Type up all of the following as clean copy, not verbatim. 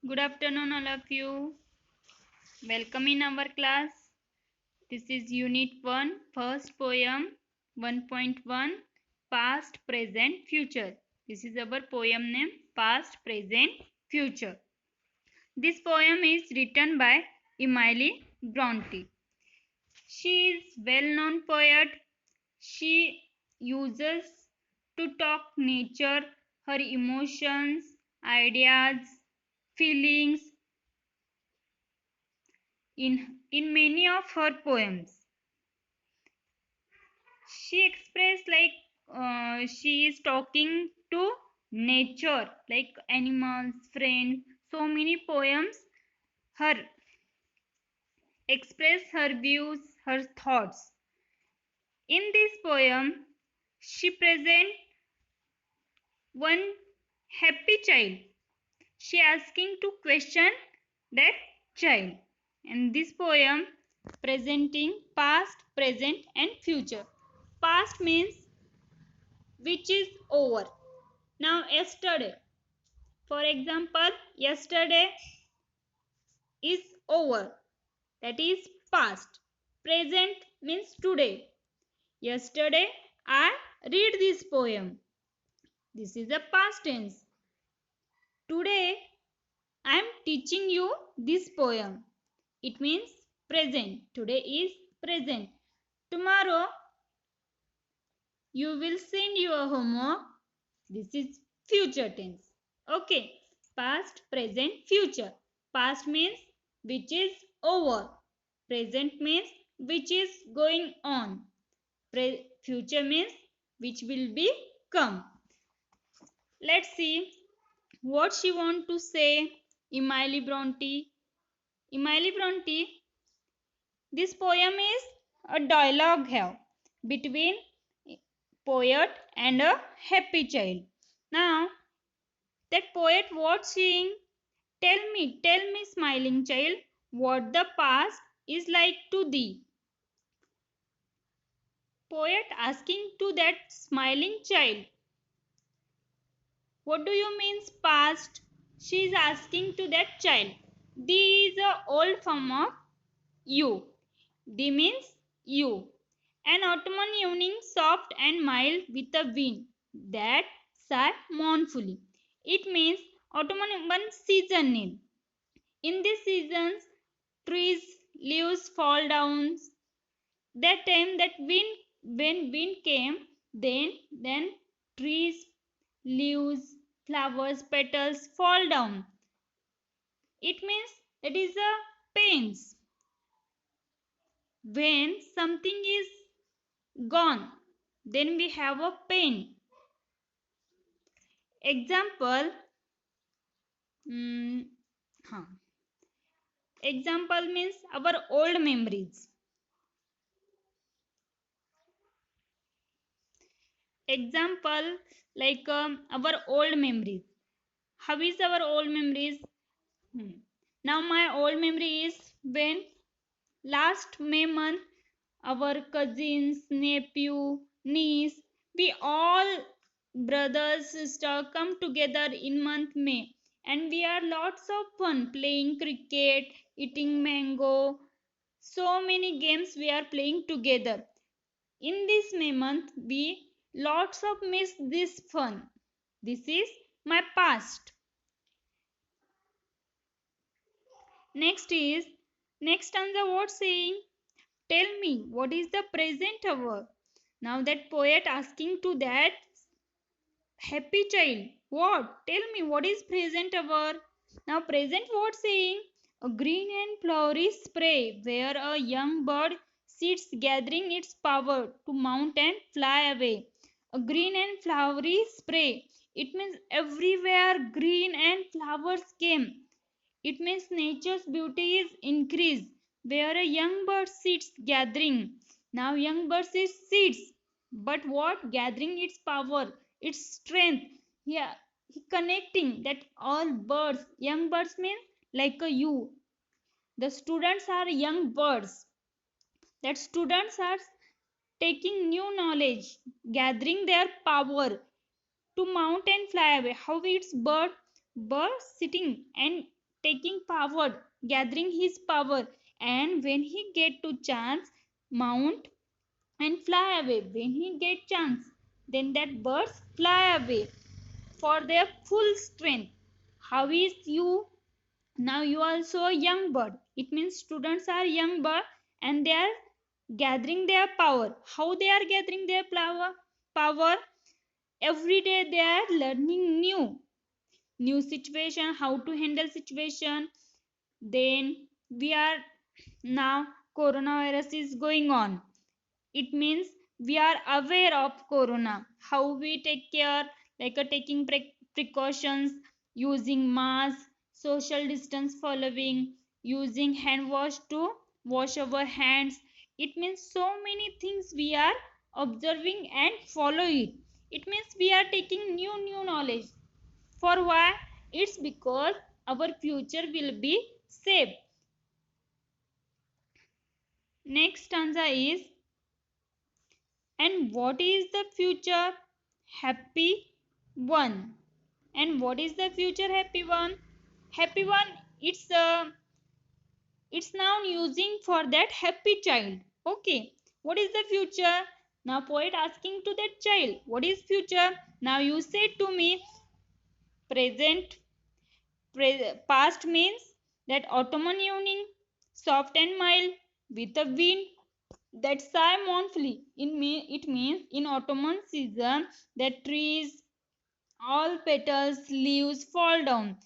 Good afternoon, all of you. Welcome in our class. This is Unit 1, first poem 1.1 Past, Present, Future. This is our poem name Past, Present, Future. This poem is written by Emily Bronte. She is well-known poet. She uses to talk nature, her emotions, ideas, feelings in many of her poems. She expressed like she is talking to nature, like animals, friends. So many poems her express her views, her thoughts. In this poem, she present one happy child. She asking to question that child. And this poem presenting past, present and future. Past means which is over. Now yesterday, for example, yesterday is over, that is past. Present means today. Yesterday I read this poem, this is a past tense. Today I am teaching you this poem, it means present. Today is present. Tomorrow you will send your homework, this is future tense. Okay, past, present, future. Past means which is over. Present means which is going on. Future means which will be come. Let's see what she want to say. Emily Bronte. Emily Bronte. This poem is a dialogue here between poet and a happy child. Now that poet what saying? Tell me, smiling child, what the past is like to thee. Poet asking to that smiling child, what do you mean past? She is asking to that child. Thee is a old form of you. Thee means you. An autumn evening, soft and mild with a wind that sigh mournfully. It means autumn one season name. In these seasons, trees leaves fall down. That time that wind, when wind came, then trees, leaves, flowers, petals fall down. It means it is a pains. When something is gone, then we have a pain. Example, mm, huh. Example means our old memories. Example like our old memories. How is our old memories? Now my old memory is when last May month our cousins, nephew, niece, we all brothers, sister come together in month May, and we are lots of fun playing cricket, eating mango, so many games we are playing together. In this May month we lots of miss this fun. This is my past. Next is next stanza what saying? Tell me what is the present hour? Now that poet asking to that happy child, what? Tell me what is present hour? Now present what saying? A green and flowery spray where a young bird sits gathering its power to mount and fly away. A green and flowery spray. It means everywhere green and flowers came. It means nature's beauty is increased where a young bird sits gathering. Now young bird sits, but what? Gathering its power, its strength. Yeah, he connecting that all birds, young birds mean like a you. The students are young birds. That students are taking new knowledge, gathering their power to mount and fly away. How it's bird sitting and taking power, gathering his power, and when he get to chance, mount and fly away. When he get chance, then that birds fly away for their full strength. How is you? Now you are also a young bird. It means students are young bird and they are gathering their power. How they are gathering their power? Every day they are learning new situation, how to handle situation. Then we are now coronavirus is going on. It means we are aware of corona, how we take care, like taking precautions, using mask, social distance following, using hand wash to wash our hands. It means so many things we are observing and follow it. It means we are taking new knowledge. For why? It's because our future will be safe. Next stanza is, and what is the future? Happy one. And what is the future happy one? Happy one, it's now using for that happy child. Okay. What is the future? Now poet asking to that child, what is future? Now you say to me, present. Past means that autumn evening, soft and mild, with a wind that sigh mournfully. It means in autumn season that trees, all petals, leaves fall down.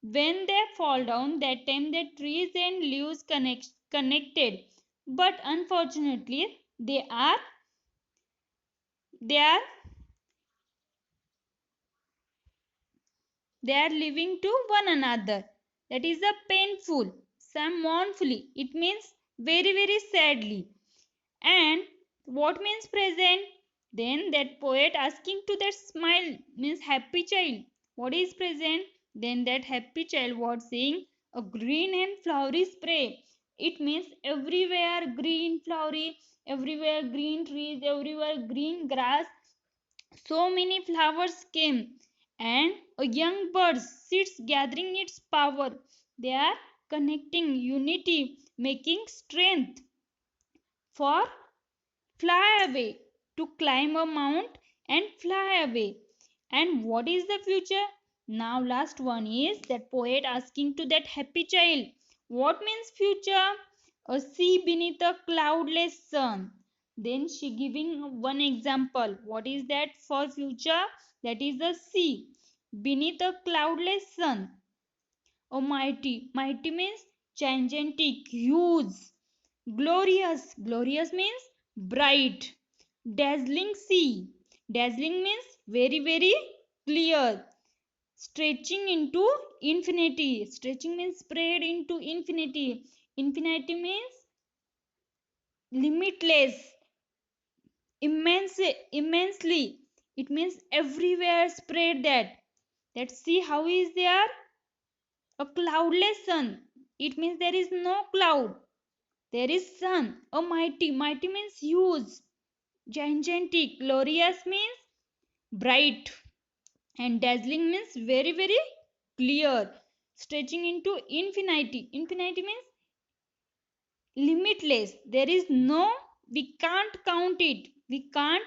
When they fall down, that time the trees and leaves connected. But unfortunately, they are they are living to one another. That is a painful, some mournfully. It means very sadly. And what means present? Then that poet asking to that smile means happy child. What is present? Then that happy child was saying a green and flowery spray. It means everywhere green flowery, everywhere green trees, everywhere green grass. So many flowers came, and a young bird sits gathering its power. They are connecting unity, making strength for fly away, to climb a mount and fly away. And what is the future? Now last one is that poet asking to that happy child, what means future? A sea beneath a cloudless sun. Then she giving one example. What is that for future? That is a sea beneath a cloudless sun. Oh, mighty means gigantic, huge. Glorious means bright. Dazzling sea. Dazzling means very clear. Stretching into infinity. Stretching means spread into infinity. Infinity means limitless. Immensely. It means everywhere spread that. Let's see how is there a cloudless sun. It means there is no cloud. There is sun. A mighty means huge. Gigantic. Glorious means bright. And dazzling means very clear. Stretching into infinity. Infinity means limitless. There is no, we can't count it. We can't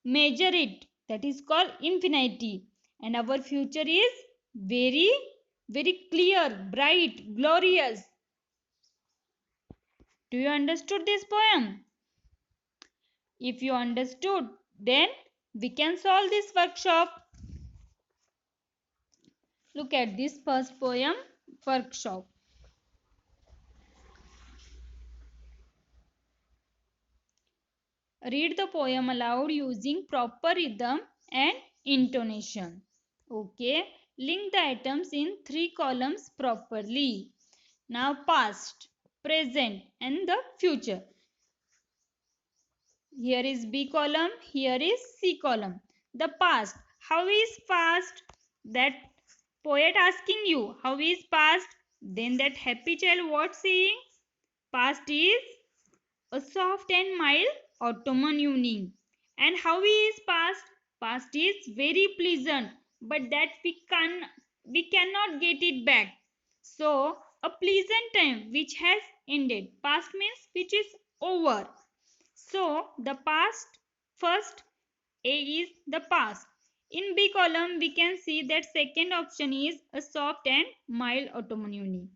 measure it. That is called infinity. And our future is very clear, bright, glorious. Do you understood this poem? If you understood, then we can solve this workshop. Look at this first poem workshop. Read the poem aloud using proper rhythm and intonation. Okay. Link the items in 3 columns properly. Now past, present and the future. Here is B column, here is C column. The past. How is past? That poet asking you, how is past? Then that happy child what saying? Past is a soft and mild autumn evening. And how is past? Past is very pleasant, but that we cannot get it back. So a pleasant time which has ended. Past means which is over. So the past, first A is the past. In B column we can see that second option is a soft and mild autumn evening.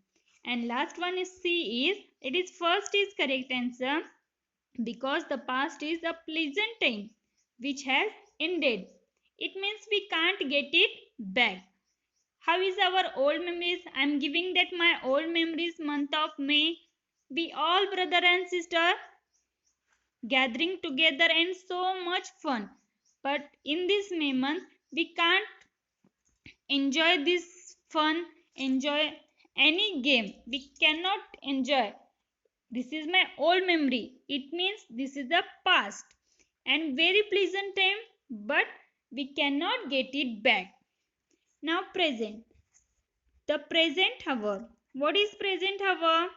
And last one is C is, it is first is correct answer, because the past is a pleasant time which has ended. It means we can't get it back. How is our old memories? I am giving that my old memories month of May. We all brother and sister gathering together and so much fun. But in this May month we can't enjoy this fun, enjoy any game. We cannot enjoy. This is my old memory. It means this is the past and very pleasant time, but we cannot get it back. Now present. The present hour. What is present hour?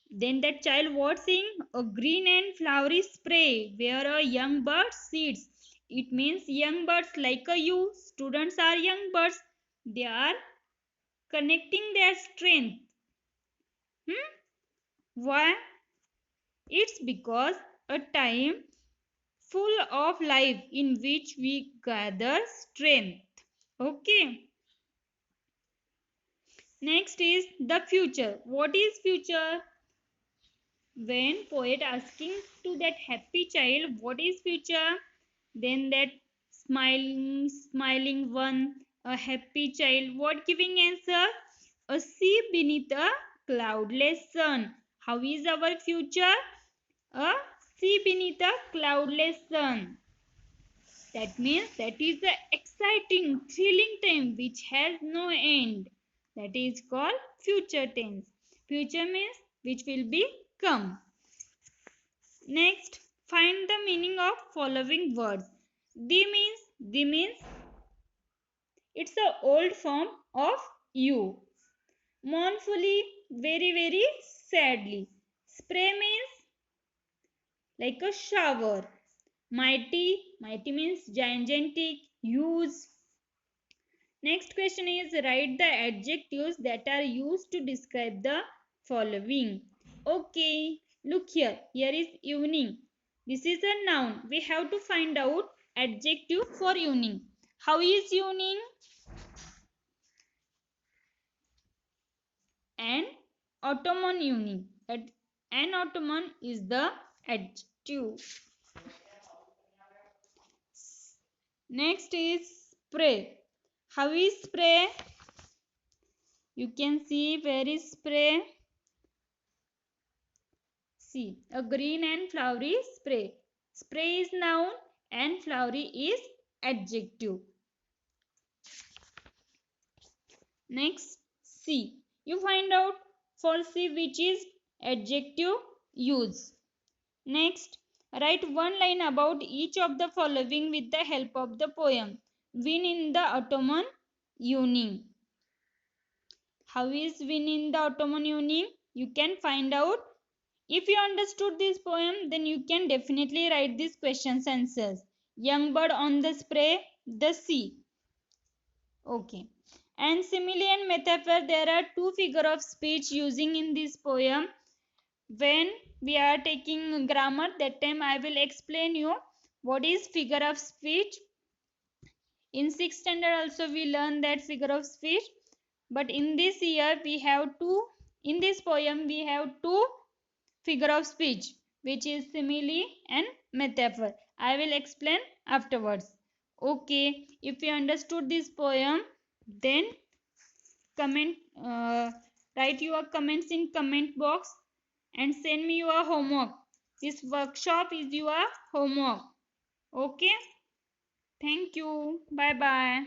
Then that child was seeing a green and flowery spray where a young bird sits. It means young birds like a you. Students are young birds. They are connecting their strength. Hmm? Why? It's because a time full of life in which we gather strength. Okay. Next is the future. What is future? When poet asking to that happy child, what is future? Then that smiling one, a happy child, what giving answer? A sea beneath a cloudless sun. How is our future? A sea beneath a cloudless sun. That means that is the exciting, thrilling time which has no end. That is called future tense. Future means which will be come. Next, find the meaning of following words. The means it's a old form of you. Mournfully, very very sadly. Spray means like a shower. Mighty means gigantic, huge. Next question is write the adjectives that are used to describe the following. Okay, look here. Here is evening. This is a noun. We have to find out adjective for evening. How is evening? An autumn evening. An autumn is the adjective. Next is spray. How is spray? You can see where is spray. See, a green and flowery spray. Spray is noun and flowery is adjective. Next, C. You find out for C which is adjective use. Next, write one line about each of the following with the help of the poem. Wind in the autumn evening. How is wind in the autumn evening? You can find out. If you understood this poem, then you can definitely write these questions answers. Young bird on the spray, the sea. Okay. And simile and metaphor, there are two figure of speech using in this poem. When we are taking grammar, that time I will explain you what is figure of speech. In 6th standard also we learn that figure of speech. But in this year we have two, in this poem we have two figure of speech, which is simile and metaphor. I will explain afterwards. Okay, if you understood this poem, then comment, write your comments in comment box and send me your homework. This workshop is your homework. Okay, thank you. Bye bye.